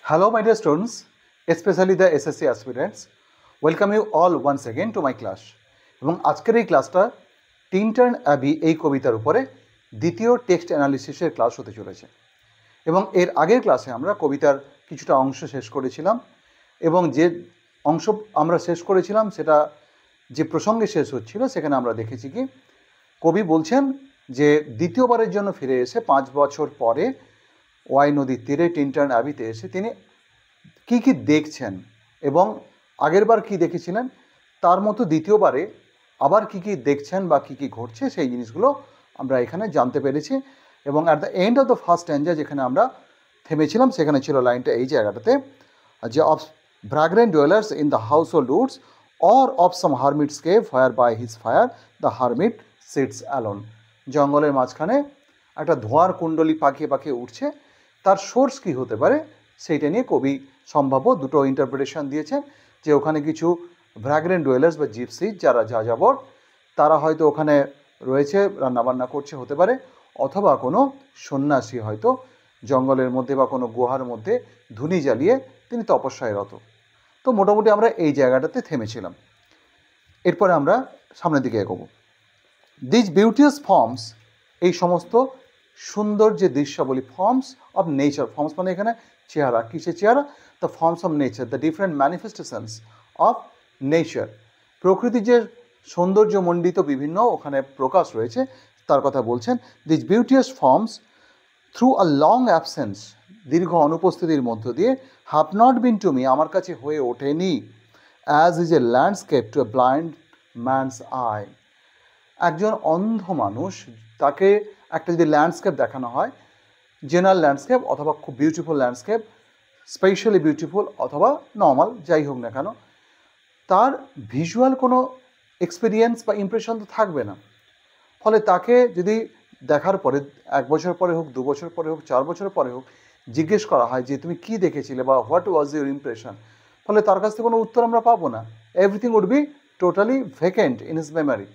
Hello, my dear students, especially the SSC aspirants. Welcome you all once again to my class. এবং আজকের এই ক্লাসটা টিনটার্ন Abby এই কবিতার উপরে দ্বিতীয় টেক্সট অ্যানালিসিসের ক্লাস হতে চলেছে। এবং এর আগের ক্লাসে আমরা কবিতার কিছুটা অংশ শেষ করেছিলাম এবং যে অংশ আমরা শেষ করেছিলাম সেটা যে প্রসঙ্গে শেষ হচ্ছিল সেখানে আমরা দেখেছি কি কবি বলছেন যে দ্বিতীয়বারের জন্য ফিরে এসে 5 বছর পরে ওয়াই নদীর তীরে টিনটার্ন অ্যাবিতে এসে তিনি কি কি দেখছেন এবং আগেরবার কি দেখেছিলেন তার মতো দ্বিতীয়বারে আবার কি কি দেখছেন বা কি কি ঘটছে সেই জিনিসগুলো আমরা এখানে জানতে পেরেছি। এবং at the end of the first stanza যেখানে আমরা থেমেছিলাম সেখানে ছিল লাইনটা এই জায়গাটাতে যে of vagrant dwellers in the houseless woods or of some hermit's cave where by his fire the hermit sits alone. জঙ্গলের মাঝখানে একটা ধোঁয়ার কুণ্ডলী পাকিয়ে পাকিয়ে উঠছে, তার সোর্স কী হতে পারে সেইটা নিয়ে কবি সম্ভাব্য দুটো ইন্টারপ্রিটেশন দিয়েছেন। যে ওখানে কিছু ভ্রাগ্রেন্ট ডুয়েলার্স বা জিপসি যারা যাযাবর তারা হয়তো ওখানে রয়েছে, রান্নাবান্না করছে হতে পারে, অথবা কোনো সন্ন্যাসী হয়তো জঙ্গলের মধ্যে বা কোনো গুহার মধ্যে ধুনি জ্বালিয়ে তিনি তপস্যায়রত। তো মোটামুটি আমরা এই জায়গাটাতে থেমেছিলাম। এরপরে আমরা সামনের দিকে এগোবো। দিস বিউটিয়াস ফর্মস, এই সমস্ত সুন্দর যে দৃশ্যাবলী, ফর্মস অফ নেচার, ফর্মস মানে এখানে চেহারা, কিসের চেহারা? The forms of nature, the different manifestations of nature, প্রকৃতির যে সৌন্দর্যমণ্ডিত বিভিন্ন ওখানে প্রকাশ রয়েছে তার কথা বলছেন। This beauteous forms through a long absence, দীর্ঘ অনুপস্থিতির মধ্য দিয়ে, have not been to me, আমার কাছে হয়ে ওঠেনি, as is a landscape to a blind man's eye, একজন অন্ধ মানুষ তাকে একটা যদি ল্যান্ডস্কেপ দেখানো হয়, জেনারেল ল্যান্ডস্কেপ অথবা খুব বিউটিফুল ল্যান্ডস্কেপ, স্পেশালি বিউটিফুল অথবা নর্মাল যাই হোক না কেন, তার ভিজুয়াল কোনো এক্সপিরিয়েন্স বা ইমপ্রেশন তো থাকবে না। ফলে তাকে যদি দেখার পরে 1 বছর পরে হোক, 2 বছর পরে হোক, 4 বছর পরে হোক জিজ্ঞেস করা হয় যে তুমি কি দেখেছিলে বা হোয়াট ওয়াজ ইউর ইমপ্রেশন, ফলে তার কাছ থেকে কোনো উত্তর আমরা পাবো না। Everything would be totally vacant in his memory.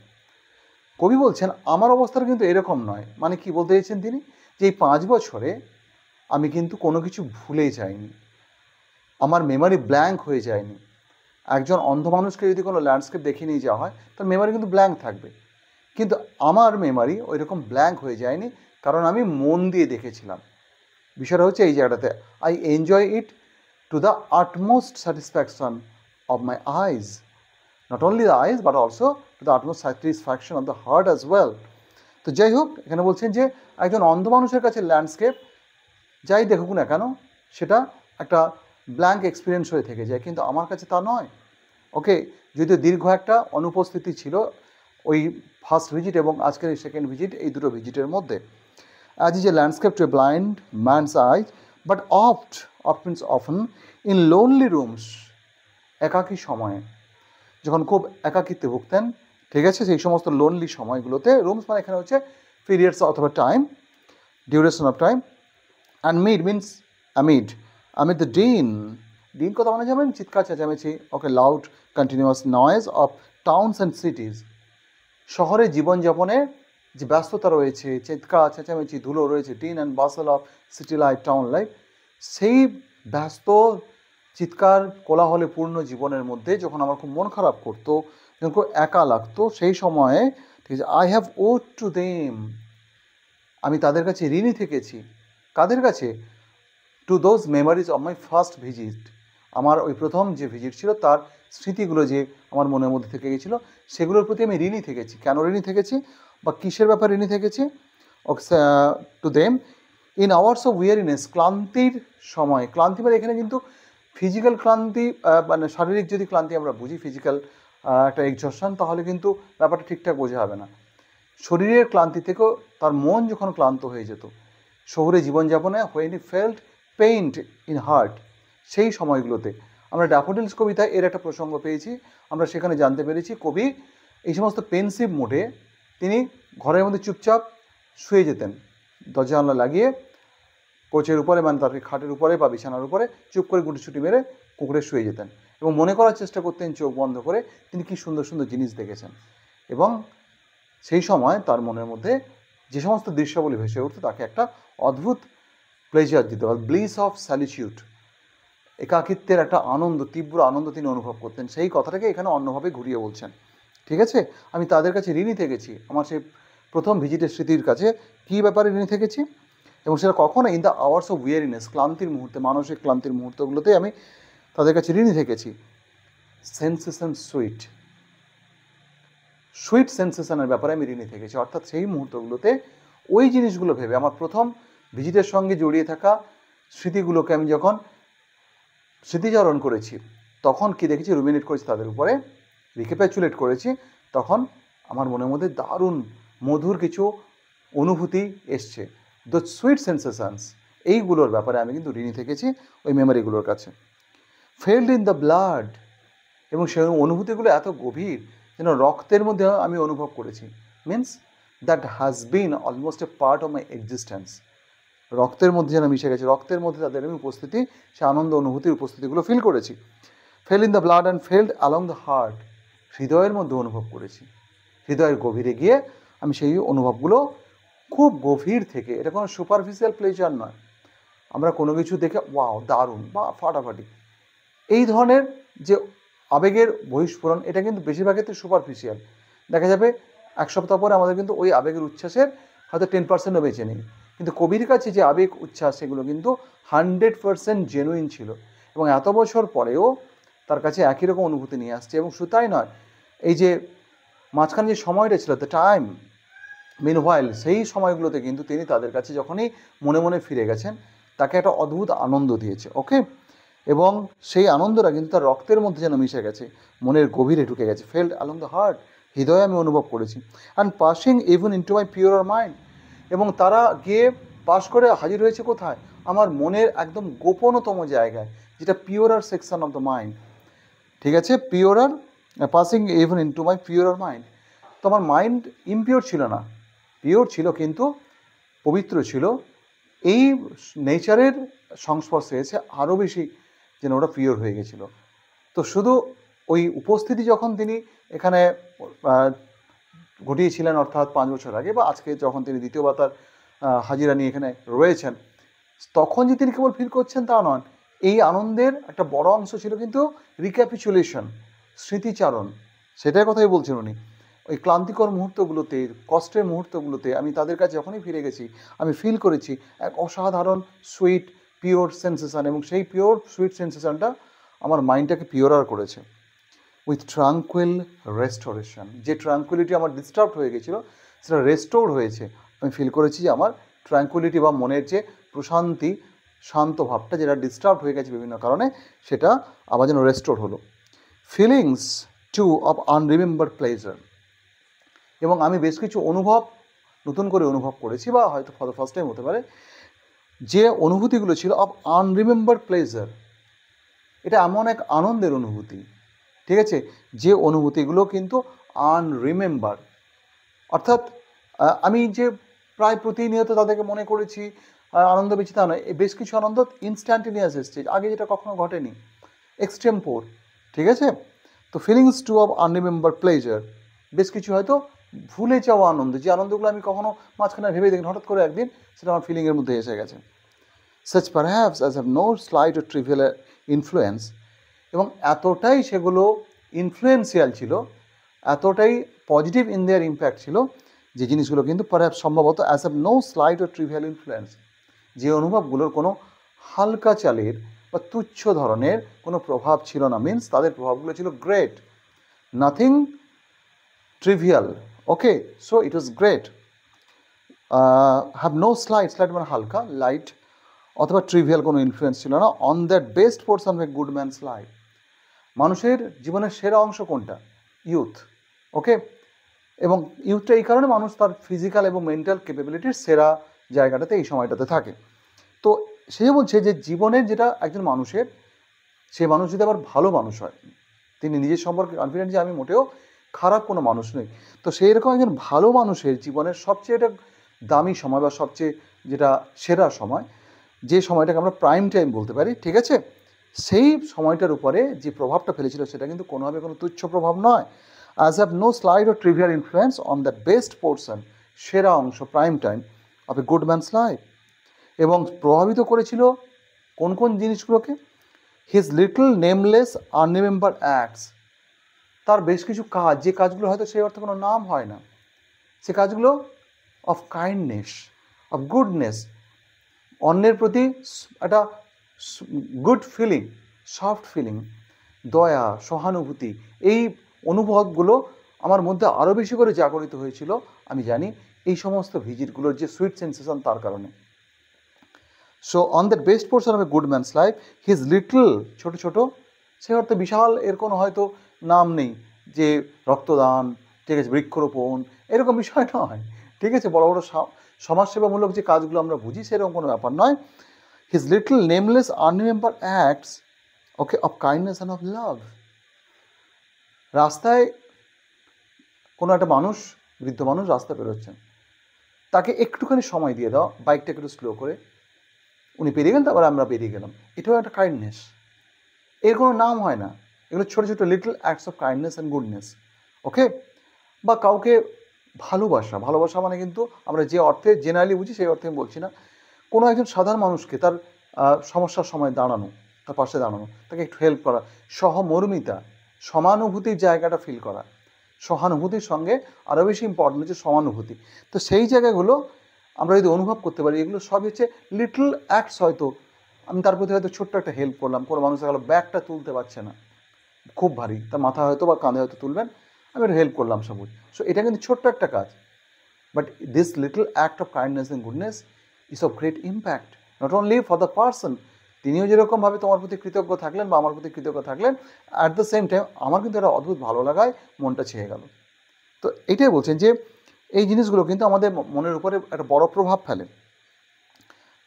কবি বলছেন আমার অবস্থাটা কিন্তু এরকম নয়। মানে কি বলতে চাইছেন তিনি? যে এই 5 বছরে আমি কিন্তু কোনো কিছু ভুলে যাইনি, আমার মেমোরি ব্ল্যাঙ্ক হয়ে যায়নি। একজন অন্ধ মানুষকে যদি কোনো ল্যান্ডস্কেপ দেখিয়ে নিয়ে যাওয়া হয় তার মেমোরি কিন্তু ব্ল্যাঙ্ক থাকবে, কিন্তু আমার মেমোরি ওই রকম ব্ল্যাঙ্ক হয়ে যায়নি, কারণ আমি মন দিয়ে দেখেছিলাম। বিষয়টা হচ্ছে এই জায়গাটাতে I enjoy it to the utmost satisfaction of my eyes, not only the eyes but also to the utmost satisfaction of the heart as well. তো যাই হোক, এখানে বলছেন যে একজন অন্ধ মানুষের কাছে ল্যান্ডস্কেপ যাই দেখুক না কেন সেটা একটা ব্ল্যাঙ্ক এক্সপিরিয়েন্স হয়ে থেকে যায়, কিন্তু আমার কাছে তা নয়। ওকে, যদিও দীর্ঘ একটা অনুপস্থিতি ছিল ওই ফার্স্ট ভিজিট এবং আজকের এই সেকেন্ড ভিজিট, এই দুটো ভিজিটের মধ্যে। As is a landscape to a blind man's eyes but oft means often in lonely rooms, একাকী সময়ে যখন খুব একাকিত্বে ভুগতেন, ঠিক আছে, সেই সমস্ত লোনলি সময়গুলোতে, রুমস মানে এখানে হচ্ছে পিরিয়ডস অথবা time, duration of time, and mid means amid, amid the din কথা মানে যাবেন চিৎকার চেঁচামেচি, okay, loud continuous noise of towns and cities, শহরে জীবনযাপনের যে ব্যস্ততা রয়েছে, চিৎকার চেঁচামেচি, ধুলো রয়েছে, din and bustle of city life, town life, সেই ব্যস্ত চিৎকার কোলাহলে পূর্ণ জীবনের মধ্যে যখন আমার খুব মন খারাপ করতো, যখন খুব একা লাগতো, সেই সময়ে ঠিক আছে, I have owed to them, আমি তাদের কাছে ঋণী থেকেছি। কাদের কাছে? To those memories of my first visit, আমার ওই প্রথম যে ভিজিট ছিল তার স্মৃতিগুলো যে আমার মনের মধ্যে থেকে গেছিলো সেগুলোর প্রতি আমি ঋণী থেকেছি। কেন ঋণী থেকেছি বা কিসের ব্যাপারে ঋণী থেকেছি? To them in hours of weariness, ক্লান্তির সময়। ক্লান্তি মানে এখানে কিন্তু ফিজিক্যাল ক্লান্তি, মানে শারীরিক যদি ক্লান্তি আমরা বুঝি, ফিজিক্যাল একটা এক্সজশন, তাহলে কিন্তু ব্যাপারটা ঠিকঠাক বোঝা হবে না। শরীরের ক্লান্তি থেকেও তার মন যখন ক্লান্ত হয়ে যেত শহুরে জীবনযাপনে, when he felt paint in heart, সেই সময়গুলোতে আমরা ড্যাফোডিলস কবিতায় এর একটা প্রসঙ্গ পেয়েছি। আমরা সেখানে জানতে পেরেছি কবি এই সমস্ত পেন্সিভ মোডে তিনি ঘরের মধ্যে চুপচাপ শুয়ে যেতেন, দরজা জানলা লাগিয়ে কোচের উপরে, মানে তার খাটের উপরে বা বিছানার উপরে চুপ করে গুটিছুটি মেরে কুকুরে শুয়ে যেতেন এবং মনে করার চেষ্টা করতেন চোখ বন্ধ করে তিনি কি সুন্দর সুন্দর জিনিস দেখেছেন, এবং সেই সময় তার মনের মধ্যে যে সমস্ত দৃশ্যাবলী ভেসে উঠত তাকে একটা অদ্ভুত প্লেজার দিত, ব্লিস অফ সলিটিউড, একাকিত্বের একটা আনন্দ, তীব্র আনন্দ তিনি অনুভব করতেন, সেই কথাটাকে এখানে অন্যভাবে ঘুরিয়ে বলছেন। ঠিক আছে, আমি তাদের কাছে ঋণী থেকেছি, আমার সেই প্রথম ভিজিটের স্মৃতির কাছে কী ব্যাপারে ঋণী থেকেছি, এবং সেটা কখনো in the hours of weariness, ক্লান্তির মুহূর্তে, মানসিক ক্লান্তির মুহূর্তগুলোতে আমি তাদের কাছে ঋণী থেকেছি। সেন্সেশন সুইট, সুইট সেন্সেশনের ব্যাপারে আমি ঋণী থেকেছি, অর্থাৎ সেই মুহূর্তগুলোতে ওই জিনিসগুলো ভেবে আমার প্রথম ভিজিটের সঙ্গে জড়িয়ে থাকা স্মৃতিগুলোকে আমি যখন স্মৃতিচারণ করেছি, তখন কি দেখেছি, রুমিনেট করেছি তাদের উপরে, রিক্যাপিচুলেট করেছি, তখন আমার মনের মধ্যে দারুণ মধুর কিছু অনুভূতি এসছে। দ্য সুইট সেন্সেশনস, এইগুলোর ব্যাপারে আমি কিন্তু ঋণী থেকেছি ওই মেমোরিগুলোর কাছে। ফেল্ড ইন দ্য ব্লাড, এবং সেই অনুভূতিগুলো এত গভীর যেন রক্তের মধ্যে আমি অনুভব করেছি। Means that has been almost A part of my existence. রক্তের মধ্যে যেন মিশে গেছে, রক্তের মধ্যে তাদের আমি উপস্থিতি, সে আনন্দ অনুভূতির উপস্থিতিগুলো ফিল করেছি। Felt in the blood and felt along the heart, হৃদয়ের মধ্যে অনুভব করেছি, হৃদয়ের গভীরে গিয়ে আমি সেই অনুভবগুলো খুব গভীর থেকে, এটা কোনো সুপারফিশিয়াল প্লেজার নয়, আমরা কোনো কিছু দেখে ওয়াও দারুণ বা ফাটাফাটি, এই ধরনের যে আবেগের বহিস্ফোরণ, এটা কিন্তু বেশিরভাগ ক্ষেত্রে সুপারফিশিয়াল। দেখা যাবে এক সপ্তাহ পরে আমাদের কিন্তু ওই আবেগের উচ্ছ্বাসের হয়তো 10%ও বেঁচে নেই, কিন্তু কবির কাছে যে আবেগ উচ্ছ্বাস সেগুলো কিন্তু 100% জেনুইন ছিল, এবং এত বছর পরেও তার কাছে একই রকম অনুভূতি নিয়ে আসছে। এবং শুধু তাই নয়, এই যে মাঝখানে যে সময়টা ছিল, দ্য টাইম মিনওয়াইল, সেই সময়গুলোতে কিন্তু তিনি তাদের কাছে যখনই মনে মনে ফিরে গেছেন, তাকে একটা অদ্ভুত আনন্দ দিয়েছে। ওকে, এবং সেই আনন্দটা কিন্তু তার রক্তের মধ্যে যেন মিশে গেছে, মনের গভীরে ঢুকে গেছে। ফেল্ড অ্যালং দ্য হার্ট, হৃদয়ে আমি অনুভব করেছি। And passing even into my pure mind, এবং তারা গিয়ে পাস করে হাজির হয়েছে কোথায়, আমার মনের একদম গোপনতম জায়গায়, যেটা purer section of the mind. ঠিক আছে, purer, passing even into my pure mind. তো আমার মাইন্ড ইমপিওর ছিল না, পিওর ছিল, কিন্তু পবিত্র ছিল। এই নেচারের সংস্পর্শে এসে আরও বেশি যেন ওটা পিওর হয়ে গেছিলো। তো শুধু ওই উপস্থিতি যখন তিনি এখানে ঘটিয়েছিলেন, অর্থাৎ 5 বছর আগে, বা আজকে যখন তিনি দ্বিতীয়বার তার হাজিরা নিয়ে এখানে রয়েছেন, তখন যে তিনি কেবল ফিল করছেন তা নন, এই আনন্দের একটা বড় অংশ ছিল কিন্তু রিক্যাপিচুলেশন, স্মৃতিচারণ, সেটার কথাই বলছেন উনি। ওই ক্লান্তিকর মুহূর্তগুলোতে, কষ্টের মুহূর্তগুলোতে আমি তাদের কাছে যখনই ফিরে গেছি, আমি ফিল করেছি এক অসাধারণ সুইট পিওর সেন্সেশন, এবং সেই পিওর সুইট সেন্সেশনটা আমার মাইন্ডটাকে পিওরার করেছে। উইথ ট্রাঙ্কুইল রেস্টোরেশন, যে ট্রাঙ্কুইলিটি আমার ডিস্টার্ব হয়ে গেছিলো সেটা রেস্টোর হয়েছে। আমি ফিল করেছি যে আমার ট্রাঙ্কুইলিটি বা মনের যে প্রশান্তি, শান্ত ভাবটা যেটা ডিস্টার্ব হয়ে গেছে বিভিন্ন কারণে, সেটা আবার যেন রেস্টোর হলো। ফিলিংস টু অফ আনরিমেম্বার্ড প্লেজার, এবং আমি বেশ কিছু অনুভব নতুন করে অনুভব করেছি, বা হয়তো ফর দ্য ফার্স্ট টাইম হতে পারে, যে অনুভূতিগুলো ছিল অফ আনরিমেম্বার্ড প্লেজার, এটা এমন এক আনন্দের অনুভূতি, ঠিক আছে, যে অনুভূতিগুলো কিন্তু আনরিমেম্বার, অর্থাৎ আমি যে প্রায় প্রতিনিয়ত তাদেরকে মনে করেছি, আনন্দ পেয়েছি তা নয়, বেশ কিছু আনন্দ ইনস্ট্যান্টেনিয়াস এসছে, আগে যেটা কখনো ঘটেনি, এক্সটেম্পোর। ঠিক আছে, তো ফিলিংস টু অফ আনরিমেম্বার প্লেজার, বেশ কিছু হয়তো ভুলে যাওয়া আনন্দ, যে আনন্দগুলো আমি কখনো মাঝখানে ভেবে দেখি, হঠাৎ করে একদিন সেটা আমার ফিলিংয়ের মধ্যে এসে গেছে। such perhaps as have no slight or trivial influence, এবং এতটাই সেগুলো ইনফ্লুয়েন্সিয়াল ছিল, এতটাই পজিটিভ ইন দেয়ার ইম্প্যাক্ট ছিল, যে জিনিসগুলো কিন্তু পারহ্যাপস সম্ভবত as have no slight or trivial influence, যে অনুভবগুলোর কোনো হালকা চালের বা তুচ্ছ ধরনের কোনো প্রভাব ছিল না, মিন্স তাদের প্রভাবগুলো ছিল great, nothing trivial. Okay, so it was great. Have no slight, slight মানে হালকা, লাইট অথবা ট্রিভিয়াল কোনো ইনফ্লুয়েন্স ছিল না on that best portion of a good man's life. মানুষের জীবনের সেরা অংশ কোনটা? ইউথ। ওকে, এবং ইউথটা এই কারণে মানুষ তার ফিজিক্যাল এবং মেন্টাল ক্যাপাবিলিটির সেরা জায়গাটাতে এই সময়টাতে থাকে। তো সে বলছে যে জীবনের যেটা একজন মানুষের, সে মানুষ যদি আবার ভালো মানুষ হয়, তিনি নিজের সম্পর্কে কনফিডেন্ট যে আমি মোটেও খারাপ কোনো মানুষ নই, তো সেই রকম একজন ভালো মানুষের জীবনের সবচেয়ে একটা দামি সময় বা সবচেয়ে যেটা সেরা সময়, যে সময়টাকে আমরা প্রাইম টাইম বলতে পারি, ঠিক আছে, সেই সময়টার উপরে যে প্রভাবটা ফেলেছিল সেটা কিন্তু কোনোভাবে কোনো তুচ্ছ প্রভাব নয়। as have no slight or trivial influence on the best portion, সেরা অংশ, prime time of a good man's life. এবং প্রভাবিত করেছিল কোন কোন জিনিসগুলোকে? His little nameless unremembered acts, তার বেশ কিছু কাজ, যে কাজগুলো হয়তো সেই অর্থে কোনো নাম হয় না, সে কাজগুলো অফ কাইন্ডনেস, অফ গুডনেস, অন্যের প্রতি একটা গুড ফিলিং, সফট ফিলিং, দয়া, সহানুভূতি, এই অনুভবগুলো আমার মধ্যে আরও বেশি করে জাগরিত হয়েছিল। আমি জানি এই সমস্ত ভিজিটগুলোর যে সুইট সেন্সেশন তার কারণে। So on the best portion of a good man's life his little, ছোটো ছোটো, সে অর্থে বিশাল এর কোনো হয়তো নাম নেই যে রক্তদান, ঠিক আছে, বৃক্ষরোপণ, এরকম বিষয় নয়, ঠিক আছে, বড় বড় সমাজসেবামূলক যে কাজগুলো আমরা বুঝি সেরকম কোনো ব্যাপার নয়। His little nameless unremembered acts, okay, of kindness and of love. রাস্তায় কোনো একটা মানুষ, বৃদ্ধ মানুষ রাস্তা বেরোচ্ছেন, তাকে একটুখানি সময় দিয়ে দাও, বাইকটাকে একটু স্লো করে, উনি পেরিয়ে গেলেন, তারপর আমরা পেরিয়ে গেলাম, এটাও একটা কাইন্ডনেস। এর কোনো নাম হয় না, এগুলো ছোটো ছোটো little acts of kindness and goodness, okay. বা কাউকে ভালোবাসা, ভালোবাসা মানে কিন্তু আমরা যে অর্থে জেনারেলি বুঝি সেই অর্থে আমি বলছি না, কোনো একজন সাধারণ মানুষকে তার সমস্যার সময় দাঁড়ানো, তার পাশে দাঁড়ানো, তাকে একটু হেল্প করা, সহমর্মিতা, সমানুভূতির জায়গাটা ফিল করা, সহানুভূতির সঙ্গে আরও বেশি ইম্পর্টেন্ট হচ্ছে সমানুভূতি। তো সেই জায়গাগুলো আমরা যদি অনুভব করতে পারি, এগুলো সবই হচ্ছে লিটল অ্যাক্টস। হয়তো আমি তার প্রতি হয়তো ছোট্ট একটা হেল্প করলাম, কোনো মানুষ গেলো ব্যাগটা তুলতে পারছে না, খুব ভারী, তার মাথা হয়তো বা কাঁধে হয়তো তুলবেন, আমি একটু হেল্প করলাম সবুজ। সো এটা কিন্তু ছোট্ট একটা কাজ, but this little act of kindness and goodness is of great impact, not only for the person, তিনিও যেরকমভাবে তোমার প্রতি কৃতজ্ঞ থাকলেন বা আমার প্রতি কৃতজ্ঞ থাকলেন, অ্যাট দ্য সেম টাইম আমার কিন্তু একটা অদ্ভুত ভালো লাগায় মনটা ছেয়ে গেল। তো এটাই বলছেন যে এই জিনিসগুলো কিন্তু আমাদের মনের উপরে একটা বড় প্রভাব ফেলে।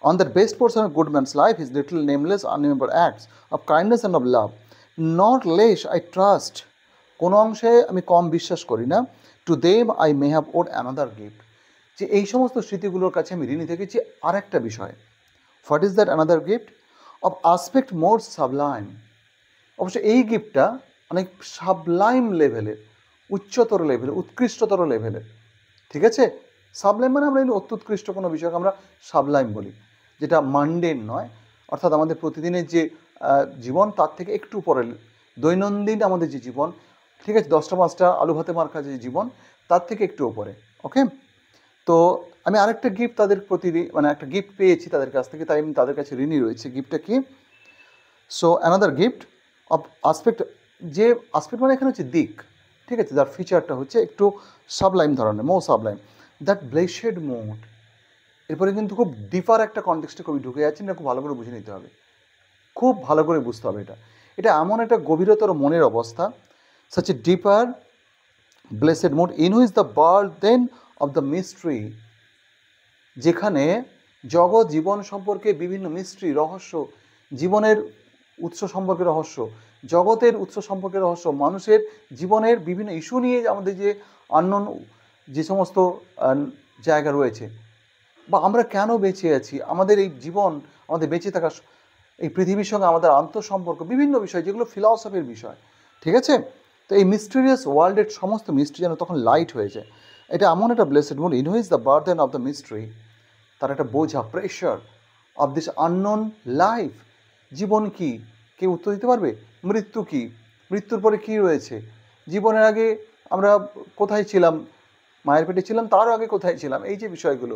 On the best portion of good man's life, his little nameless, unremembered acts of kindness and of love, not less I trust, কোনো অংশে আমি কম বিশ্বাস করি না, to them I may have owed another gift, যে এই সমস্ত স্মৃতিগুলোর কাছে আমি ঋণী থেকেছি আর একটা বিষয়। What is that another gift? Of aspect more Sublime, অবশ্য এই গিফটটা অনেক সাবলাইম লেভেলের, উচ্চতর লেভেলের, উৎকৃষ্টতর লেভেলের, ঠিক আছে। সাবলাইম মানে আমরা অত্যুৎকৃষ্ট কোনো বিষয়কে আমরা সাবলাইম বলি, যেটা মান্ডেন নয়, অর্থাৎ আমাদের প্রতিদিনের যে জীবন তার থেকে একটু পরে, দৈনন্দিন আমাদের যে জীবন, ঠিক আছে, 10টা 5টা আলু ভাতে মার্কা যে জীবন, তার থেকে একটু ওপরে, ওকে। তো আমি আরেকটা গিফট তাদের প্রতি, মানে একটা গিফট পেয়েছি তাদের কাছ থেকে, তাই আমি তাদের কাছে ঋণী রয়েছে। গিফটটা কি? So another gift of aspect, যে আসপেক্ট মানে এখানে হচ্ছে দিক, ঠিক আছে, যার ফিচারটা হচ্ছে একটু সাবলাইম ধরনের, মো সাবলাইম, দ্যাট ব্লেসেড মোড। এরপরে কিন্তু খুব ডিপার একটা কনটেক্সটে কবি ঢুকে যাচ্ছেন, এটা খুব ভালো করে বুঝে নিতে হবে, খুব ভালো করে বুঝতে হবে। এটা এমন একটা গভীরতর মনের অবস্থা, such a deeper blessed mode in which the burden of the mystery, যেখানে জগৎ জীবন সম্পর্কে বিভিন্ন মিস্ট্রি, রহস্য, জীবনের উৎস সম্পর্কে রহস্য, জগতের উৎস সম্পর্কে রহস্য, মানুষের জীবনের বিভিন্ন ইস্যু নিয়ে আমাদের যে আননোন যে সমস্ত জায়গা রয়েছে, বা আমরা কেন বেঁচে আছি, আমাদের এই জীবন, আমাদের বেঁচে থাকা এই পৃথিবীর সঙ্গে আমাদের আন্তঃসম্পর্ক, বিভিন্ন বিষয় যেগুলো ফিলসফির বিষয়, ঠিক আছে। তো এই মিস্টেরিয়াস ওয়ার্ল্ডের সমস্ত মিস্ট্রি যেন তখন লাইট হয়ে যায়। এটা এমন একটা blessed mode in which the burden of the mystery, তার একটা বোঝা, pressure of this unknown life. জীবন কি, কেউ উত্তর দিতে পারবে? মৃত্যু কি, মৃত্যুর পরে কি রয়েছে, জীবনের আগে আমরা কোথায় ছিলাম, মায়ের পেটে ছিলাম, তারও আগে কোথায় ছিলাম, এই যে বিষয়গুলো,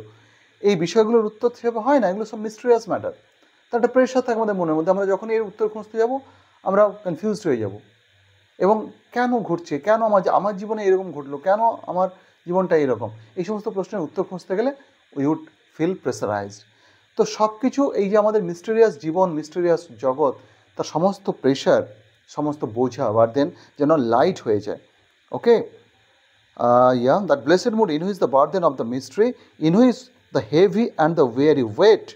এই বিষয়গুলোর উত্তর সেভাবে হয় না, এগুলো সব মিস্টেরিয়াস ম্যাটার। তার একটা প্রেশার থাকে আমাদের মনের মধ্যে, আমরা যখন এর উত্তর খুঁজতে যাব আমরা কনফিউজড হয়ে যাব, এবং কেন ঘটছে, কেন আমার জীবনে এরকম ঘটলো, কেন আমার জীবনটা এরকম, এই সমস্ত প্রশ্নের উত্তর খুঁজতে গেলে উই উড ফিল প্রেসারাইজড। তো সব কিছু এই যে আমাদের মিস্টেরিয়াস জীবন, মিস্টেরিয়াস জগৎ, তার সমস্ত প্রেশার, সমস্ত বোঝা বার্ডেন যেন লাইট হয়ে যায়, okay. That blessed mood in which the burden of the mystery, in which the heavy and the weary weight,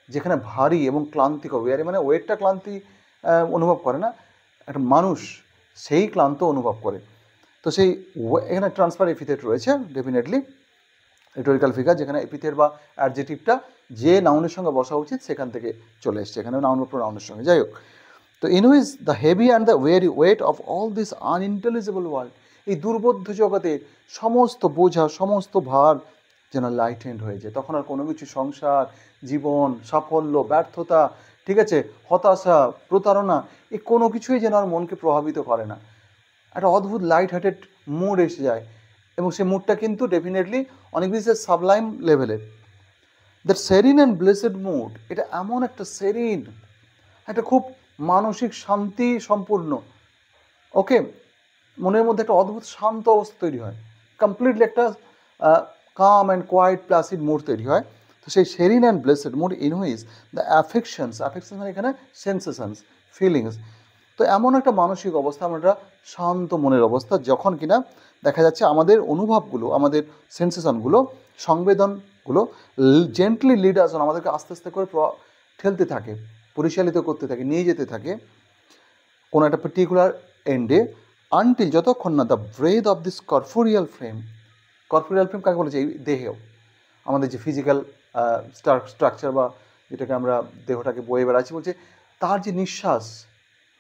যেখানে ভারী এবং ক্লান্তিকর, ওয়েরি মানে ওয়েটটা ক্লান্তি অনুভব করে না, একটা মানুষ সেই ক্লান্ত অনুভব করে। তো সেই এখানে ট্রান্সফার এপিথেট রয়েছে ডেফিনেটলি, রিটোরিক্যাল ফিগার, যেখানে এপিথেট বা অ্যাডজেটিভটা যে নাউনের সঙ্গে বসা উচিত সেখান থেকে চলে এসছে, এখানে নাউন বা প্রোনাউনের সঙ্গে, যাই হোক। তো in which the heavy and the weary weight of all this unintelligible world, এই দুর্বোধ্য জগতের সমস্ত বোঝা, সমস্ত ভার যেন লাইট হ্যান্ড হয়ে যায়। তখন আর কোনো কিছু, সংসার, জীবন, সাফল্য, ব্যর্থতা, ঠিক আছে, হতাশা, প্রতারণা, এই কোনো কিছুই যেন আর মনকে প্রভাবিত করে না। একটা অদ্ভুত লাইট হার্টেড মুড এসে যায়, এবং সেই মুডটা কিন্তু ডেফিনেটলি অনেক বেশি সাবলাইম লেভেলের। That serene and blessed mood, এটা এমন একটা সেরিন, একটা খুব মানসিক শান্তি সম্পূর্ণ, ওকে, মনের মধ্যে একটা অদ্ভুত শান্ত অবস্থা তৈরি হয়, কমপ্লিটলি একটা calm and quite placid mood তৈরি হয়। তো সেই serene and blessed mood in which the affections মানে এখানে সেন্সেশনস, ফিলিংস। তো এমন একটা মানসিক অবস্থা, আমরা একটা শান্ত মনের অবস্থা, যখন কিনা দেখা যাচ্ছে আমাদের অনুভবগুলো, আমাদের সেন্সেশনগুলো, সংবেদনগুলো জেন্টলি লিড আস অন, আমাদেরকে আস্তে আস্তে করে ঠেলতে থাকে, পরিচালিত করতে থাকে, নিয়ে যেতে থাকে কোনো একটা পার্টিকুলার এন্ডে, আনটিল, যতক্ষণ না the breath of this corporeal frame কাকে বলেছে, এই দেহেও আমাদের যে ফিজিক্যাল স্ট্রাকচার বা যেটাকে আমরা দেহটাকে বয়ে বেড়াচ্ছি, বলছে তার যে নিঃশ্বাস,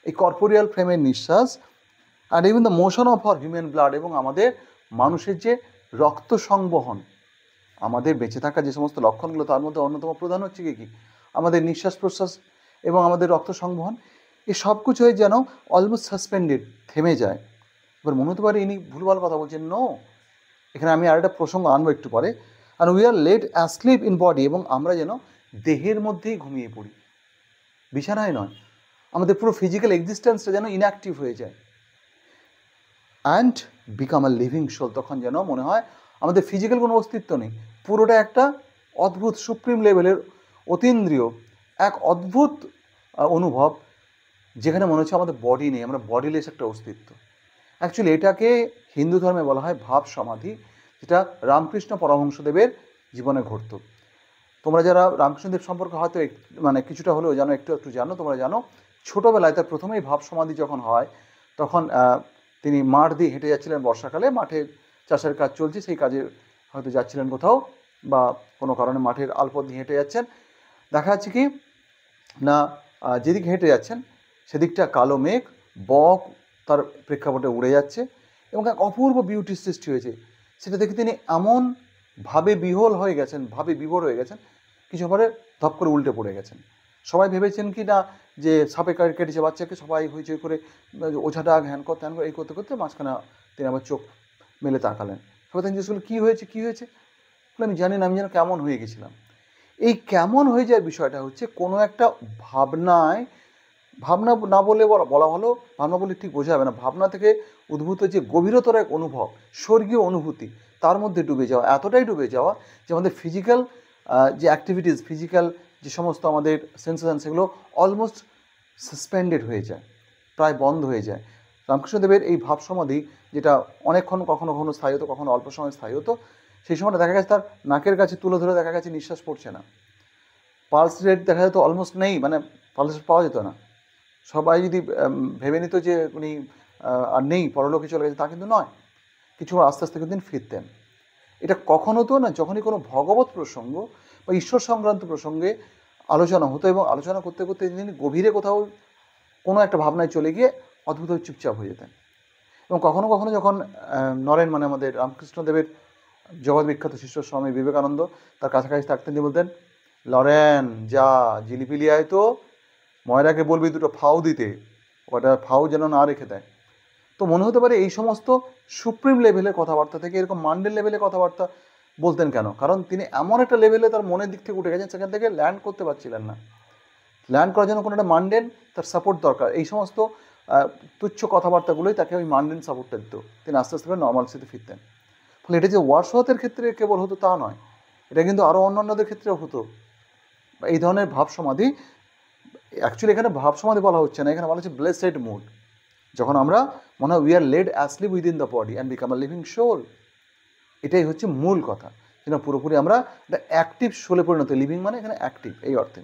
এই কর্পোরিয়াল ফ্রেমের নিঃশ্বাস, and even the motion of our human blood, এবং আমাদের মানুষের যে রক্ত সংবহন, আমাদের বেঁচে থাকা যে সমস্ত লক্ষণগুলো, তার মধ্যে অন্যতম প্রধান হচ্ছে কি আমাদের নিঃশ্বাস প্রশ্বাস এবং আমাদের রক্ত সংবহন, এই সব কিছুই যেন অলমোস্ট সাসপেন্ডেড, থেমে যায়। এবার মনে হতে পারে ইনি ভুলভাল কথা বলছেন। নো, এখানে আমি আরেকটা প্রসঙ্গ আনবো একটু পরে। আর we are laid asleep in body, এবং আমরা যেন দেহের মধ্যেই ঘুমিয়ে পড়ি, বিছানায় নয়। আমাদের পুরো ফিজিক্যাল এক্সিস্টেন্সটা যেন ইনঅ্যাক্টিভ হয়ে যায়, and become a living soul. তখন যেন মনে হয় আমাদের ফিজিক্যাল কোনো অস্তিত্ব নেই, পুরোটা একটা অদ্ভুত সুপ্রিম লেভেলের অতীন্দ্রিয় এক অদ্ভুত অনুভব, যেখানে মনে হচ্ছে আমাদের বডি নেই, আমরা বডিলেস একটা অস্তিত্ব। অ্যাকচুয়ালি এটাকে হিন্দু ধর্মে বলা হয় ভাব সমাধি, যেটা রামকৃষ্ণ পরমহংসদেবের জীবনে ঘটত। তোমরা যারা রামকৃষ্ণদেব সম্পর্কে হয়তো মানে কিছুটা হলেও জানো, একটু জানো, তোমরা জানো ছোটোবেলায় তার প্রথমেই ভাব সমাধি যখন হয়, তখন তিনি মাঠ দিয়ে হেঁটে যাচ্ছিলেন বর্ষাকালে, মাঠে চাষের কাজ চলছে, সেই কাজে হয়তো যাচ্ছিলেন কোথাও, বা কোনো কারণে মাঠের আলপথ দিয়ে হেঁটে যাচ্ছেন। দেখা যাচ্ছে কি না, যেদিকে হেঁটে যাচ্ছেন সেদিকটা কালো মেঘ, বক তার প্রেক্ষাপটে উড়ে যাচ্ছে, এবং এক অপূর্ব বিউটির সৃষ্টি হয়েছে। সেটা দেখে তিনি এমন ভাবে বিহ্বল হয়ে গেছেন, ভাবে বিভোর হয়ে গেছেন, কিছু পরে ধপ করে উল্টে পড়ে গেছেন। সবাই ভেবেছেন কি না যে সাপে কেটেছে বাচ্চাকে, সবাই হইচই করে ওঝা ডাক, হ্যান কর ত্যান করে, এই করতে করতে মাঝখানে তিনি আবার চোখ মেলে তাকালেন। সবাই তিনি জিজ্ঞেস করলেন, কী হয়েছে কী হয়েছে? বলে, আমি জানি না, আমি যেন কেমন হয়ে গেছিলাম। এই কেমন হয়ে যাওয়ার বিষয়টা হচ্ছে কোনো একটা ভাবনায়, ভাবনা না বলে বলা হলো, ভাবনা বলে ঠিক বোঝা যাবে না, ভাবনা থেকে উদ্ভূত যে গভীরতর এক অনুভব, স্বর্গীয় অনুভূতি, তার মধ্যে ডুবে যাওয়া, এতটাই ডুবে যাওয়া যে আমাদের ফিজিক্যাল যে অ্যাক্টিভিটিস, ফিজিক্যাল যে সমস্ত আমাদের সেন্সেশন, সেগুলো অলমোস্ট সাসপেন্ডেড হয়ে যায়, প্রায় বন্ধ হয়ে যায়। রামকৃষ্ণদেবের এই ভাব সমাধি, যেটা অনেকক্ষণ কখনো কখনো স্থায়ী হতো, কখনো অল্প সময় স্থায়ী হতো, সেই সময়টা দেখা গেছে তার নাকের কাছে তুলে ধরে দেখা গেছে নিঃশ্বাস পড়ছে না, পালস রেট দেখা যেত অলমোস্ট নেই, মানে পালস পাওয়া যেত না। সবাই যদি ভেবে নিত যে উনি আর নেই, পরলোকে চলে গেছে, তা কিন্তু নয়, কিছু আস্তে আস্তে কিন্তু তিনি ফিরতেন। এটা কখন হতো না, যখনই কোনো ভগবত প্রসঙ্গ বা ঈশ্বর সংক্রান্ত প্রসঙ্গে আলোচনা হতো, এবং আলোচনা করতে করতে তিনি গভীরে কোথাও কোনো একটা ভাবনায় চলে গিয়ে অদ্ভুতভাবে চুপচাপ হয়ে যেতেন। এবং কখনো কখনো যখন নরেন, মানে আমাদের রামকৃষ্ণদেবের জগৎ বিখ্যাত শিষ্য স্বামী বিবেকানন্দ তার কাছাকাছি থাকতেন, দিয়ে বলতেন, লরেন যা জিলিপিলি আয় তো, ময়রাকে বলবি দুটো ফাও দিতে, ওটা ফাও যেন না রেখে দেয়। তো মনে হতে পারে এই সমস্ত সুপ্রিম লেভেলের কথাবার্তা থেকে এরকম মান্ডেল লেভেলের কথাবার্তা বলতেন কেন? কারণ তিনি এমন একটা লেভেলে তার মনের দিক থেকে উঠে গেছেন, সেখান থেকে ল্যান্ড করতে পারছিলেন না। ল্যান্ড করার জন্য কোনো একটা মান্ডেন তার সাপোর্ট দরকার। এই সমস্ত তুচ্ছ কথাবার্তাগুলোই তাকে ওই মান্ডেন সাপোর্টটা দিত। তিনি আস্তে আস্তে করে নর্মালসিতে ফিরতেন। ফলে এটা যে ওয়ার্ডসওয়ার্থের ক্ষেত্রে কেবল হতো তা নয়, এটা কিন্তু আরও অন্যান্যদের ক্ষেত্রেও হতো। এই ধরনের ভাব সমাধি, অ্যাকচুয়ালি এখানে ভাব সমাধি বলা হচ্ছে না, এখানে বলা হচ্ছে ব্লেসেড মুড, যখন আমরা মনে হয় we are laid asleep within the body and become a living soul. এটাই হচ্ছে মূল কথা, যেন পুরোপুরি আমরা একটা অ্যাক্টিভ সোলে পরিণত, লিভিং মানে এখানে অ্যাক্টিভ এই অর্থে।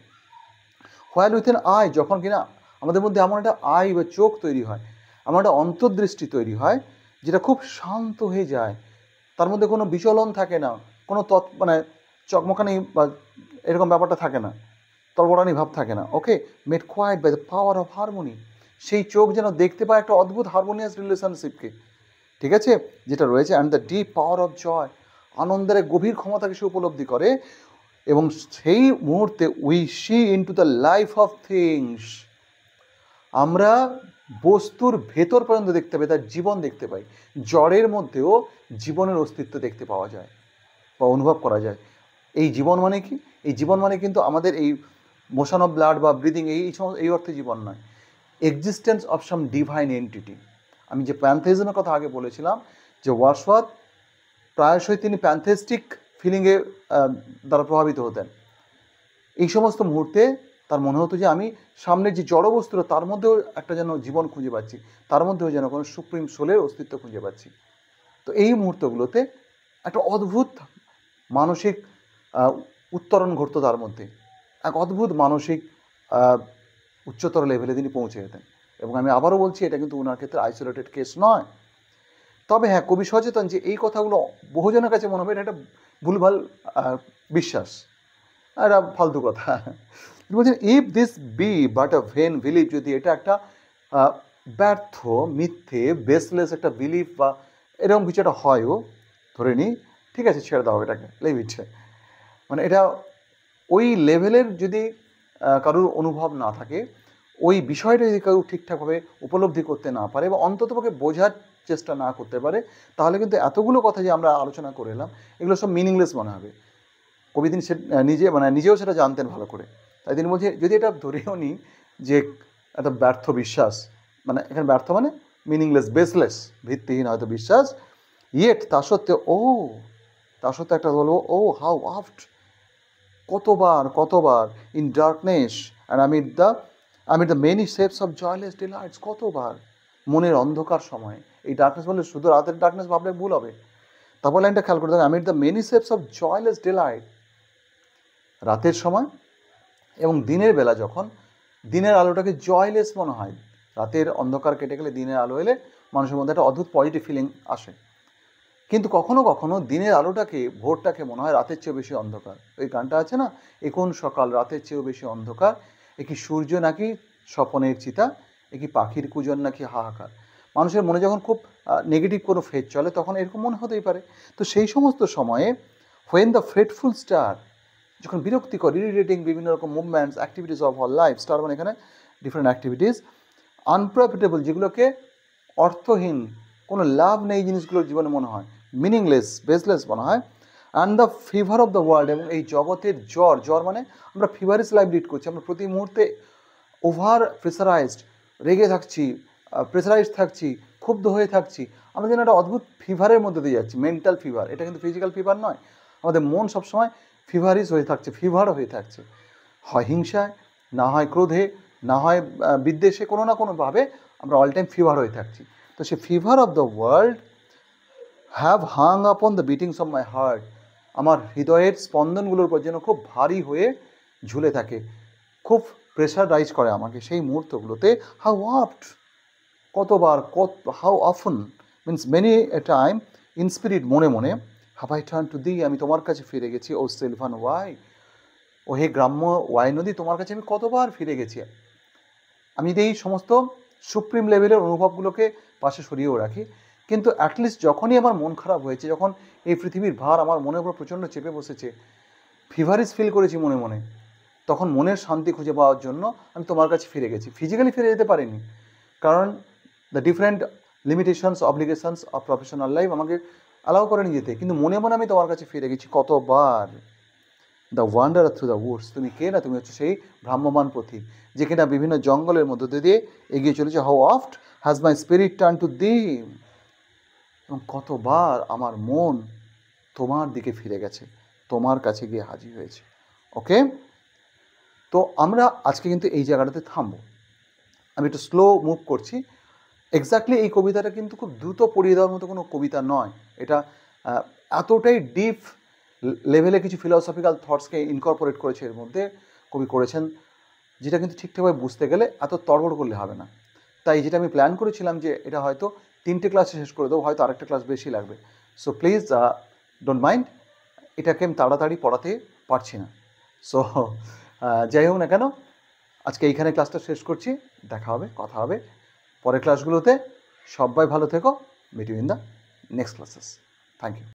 হোয়াইল উইথ এন আই, যখন কিনা আমাদের মধ্যে এমন একটা আই বা চোখ তৈরি হয়, এমন একটা অন্তর্দৃষ্টি তৈরি হয়, যেটা খুব শান্ত হয়ে যায়, তার মধ্যে কোনো বিচলন থাকে না, কোনো মানে চকমকানি বা এরকম ব্যাপারটা থাকে না, তলবড়ানি ভাব থাকে না। Okay, made quiet by the power of harmony, সেই চোখ যেন দেখতে পায় একটা অদ্ভুত হারমোনিয়াস রিলেশনশিপকে, ঠিক আছে, যেটা রয়েছে। And the deep power of joy, আনন্দের এক গভীর ক্ষমতাকে সে উপলব্ধি করে, এবং সেই মুহূর্তে we see into the life of things, আমরা বস্তুর ভেতর পর্যন্ত দেখতে পাই, তার জীবন দেখতে পাই। জড়ের মধ্যেও জীবনের অস্তিত্ব দেখতে পাওয়া যায় বা অনুভব করা যায়। এই জীবন মানে কি? এই জীবন মানে কিন্তু আমাদের এই মোশন অফ ব্লাড বা ব্রিদিং এই অর্থে জীবন নয়, existence of some divine entity. আমি যে প্যান্থেইজমের কথা আগে বলেছিলাম, যে ওয়ার্ডসওয়ার্থ প্রায়শই তিনি প্যান্থেস্টিক ফিলিংয়ে দ্বারা প্রভাবিত হতেন। এই সমস্ত মুহূর্তে তার মনে হতো যে আমি সামনের যে জড় বস্তুটা তার মধ্যেও একটা যেন জীবন খুঁজে পাচ্ছি, তার মধ্যেও যেন কোনো সুপ্রিম সোলের অস্তিত্ব খুঁজে পাচ্ছি। তো এই মুহূর্তগুলোতে একটা অদ্ভুত মানসিক উত্তরণ ঘটতো তার মধ্যে, এক অদ্ভুত মানসিক উচ্চতর লেভেলে তিনি পৌঁছে যেতেন। এবং আমি আবারও বলছি, এটা কিন্তু ওনার ক্ষেত্রে আইসোলেটেড কেস নয়। তবে হ্যাঁ, কবি সচেতন যে এই কথাগুলো বহুজনের কাছে মনে হবে এটা একটা ভুলভাল বিশ্বাস, একটা ফালতু কথা। বলছেন if this be but a vain belief, যদি এটা একটা ব্যর্থ, মিথ্যে, বেসলেস একটা বিলিভ বা এরকম কিছু একটা হয়ও, ধরে নিই, ঠিক আছে, ছেড়ে দাও এটাকে, লিভ ইট। মানে এটা ওই লেভেলের যদি কারোর অনুভব না থাকে, ওই বিষয়টা যদি কেউ ঠিকঠাকভাবে উপলব্ধি করতে না পারে বা অন্ততপক্ষে বোঝার চেষ্টা না করতে পারে, তাহলে কিন্তু এতগুলো কথা যে আমরা আলোচনা করে এলাম এগুলো সব মিনিংলেস মনে হবে। কবি তিনি নিজেও সেটা জানতেন ভালো করে। তাই তিনি বলছে যদি এটা ধরেও নিই যে একটা ব্যর্থ বিশ্বাস, মানে এখানে ব্যর্থ মানে মিনিংলেস, বেসলেস, ভিত্তিহীন হয়তো বিশ্বাস, ইয়েট তা সত্ত্বেও একটা বলবো, ও হাউ অফট, কতবার in darkness and amid the many shapes of joyless delights, কতবার মনের অন্ধকার সময়ে, এই ডার্কনেস বললে শুধু রাতের ডার্কনেস ভাবলে ভুল হবে। তারপর লাইনটা খেয়াল করতে হবে, amid the many shapes of joyless delight, রাতের সময় এবং দিনের বেলা, যখন দিনের আলোটাকে জয়লেস মনে হয়, রাতের অন্ধকার কেটে গেলে দিনের আলো এলে মানুষের মধ্যে একটা অদ্ভুত পজিটিভ ফিলিং আসে। কিন্তু কখনো কখনো দিনের আলোটাকে, ভোরটাকে মনে হয় রাতের চেয়েও বেশি অন্ধকার। ওই গানটা আছে না, এখন সকাল রাতের চেয়েও বেশি অন্ধকার, একই সূর্য নাকি স্বপনের চিতা, একই পাখির কুজন নাকি হাহাকার। মানুষের মনে যখন খুব নেগেটিভ কোনো ফেজ চলে তখন এরকম মনে হতেই পারে। তো সেই সমস্ত সময়ে হোয়েন দ্য ফ্রেটফুল স্টার, যখন বিরক্তিকর, ইরিটেটিং বিভিন্ন রকম movements, activities of our life, star মানে এখানে ডিফারেন্ট অ্যাক্টিভিটিস, আনপ্রফিটেবল, যেগুলোকে অর্থহীন, কোনো লাভ নেই জিনিসগুলোর জীবনে মনে হয়, মিনিংলেস, বেসলেস মনে হয়, and the fever of the world, এবং এই জগতের জ্বর মানে আমরা ফিভারিস লাইফ লিড করছি, আমরা প্রতি মুহূর্তে ওভার প্রেসারাইজড, রেগে থাকছি, প্রেসারাইজড থাকছি, ক্ষুব্ধ হয়ে থাকছি, আমরা যেন একটা অদ্ভুত ফিভারের মধ্যে দিয়ে যাচ্ছি, মেন্টাল ফিভার। এটা কিন্তু ফিজিক্যাল ফিভার নয়, আমাদের মন সবসময় ফিভারিস হয়ে থাকছে, ফিভারও হয়ে থাকছে, হয় হিংসায়, না হয় ক্রোধে, না হয় বিদ্বেষে, কোনো না কোনোভাবে আমরা অল টাইম ফিভার হয়ে থাকছি। তো সে fever of the world have hung upon the beatings of my heart, আমার হৃদয়ের স্পন্দনগুলোর উপর যেন খুব ভারী হয়ে ঝুলে থাকে, খুব প্রেশারাইজ করে আমাকে সেই মুহূর্তগুলোতে। হাউ অফট, কতবার, how অফন means many a time, in spirit, মনে মনে, have I turn to the, আমি তোমার কাছে ফিরে গেছি, ও সিলভান ওয়াই, ও হে গ্রাম্য ওয়াই নদী, তোমার কাছে আমি কতবার ফিরে গেছি। আমি যদি এই সমস্ত সুপ্রিম লেভেলের অনুভবগুলোকে পাশে সরিয়েও রাখি, কিন্তু অ্যাটলিস্ট যখনই আমার মন খারাপ হয়েছে, যখন এই পৃথিবীর ভার আমার মনের উপর প্রচণ্ড চেপে বসেছে, ফিভারিস ফিল করেছি মনে মনে, তখন মনের শান্তি খুঁজে পাওয়ার জন্য আমি তোমার কাছে ফিরে গেছি। ফিজিক্যালি ফিরে যেতে পারিনি, কারণ the different limitations, obligations of professional life আমাকে অ্যালাউ করেনি যেতে, কিন্তু মনে মনে আমি তোমার কাছে ফিরে গেছি কতবার। The wanderer through the Woods, তুমি কে না, তুমি হচ্ছে সেই ভ্রাম্যমান পথিক যে কিনা বিভিন্ন জঙ্গলের মধ্যে দিয়ে এগিয়ে চলেছে। How oft has my spirit turn to the, এবং কতবার আমার মন তোমার দিকে ফিরে গেছে, তোমার কাছে গিয়ে হাজির হয়েছে। ওকে, তো আমরা আজকে কিন্তু এই জায়গাটাতে থামবো, আমি একটু স্লো মুভ করছি। এক্স্যাক্টলি এই কবিতাটা কিন্তু খুব দ্রুত পড়িয়ে দেওয়ার মতো কোনো কবিতা নয়, এটা এতটাই ডিপ লেভেলে কিছু ফিলসফিক্যাল থটসকে ইনকর্পোরেট করেছে এর মধ্যে, কবি করেছেন, যেটা কিন্তু ঠিকঠাকভাবে বুঝতে গেলে এত তড়বড় করলে হবে না। তাই যেটা আমি প্ল্যান করেছিলাম যে এটা হয়তো 3টে ক্লাসে শেষ করে দেবো, হয়তো আরেকটা ক্লাস বেশি লাগবে। সো প্লিজ ডোন্ট মাইন্ড, এটাকে আমি তাড়াতাড়ি পড়াতে পারছি না। সো যাই হোক না কেন, আজকে এইখানে ক্লাসটা শেষ করছি, দেখা হবে, কথা হবে পরের ক্লাসগুলোতে। সবাই ভালো থেকো, meet you in the next classes. Thank you.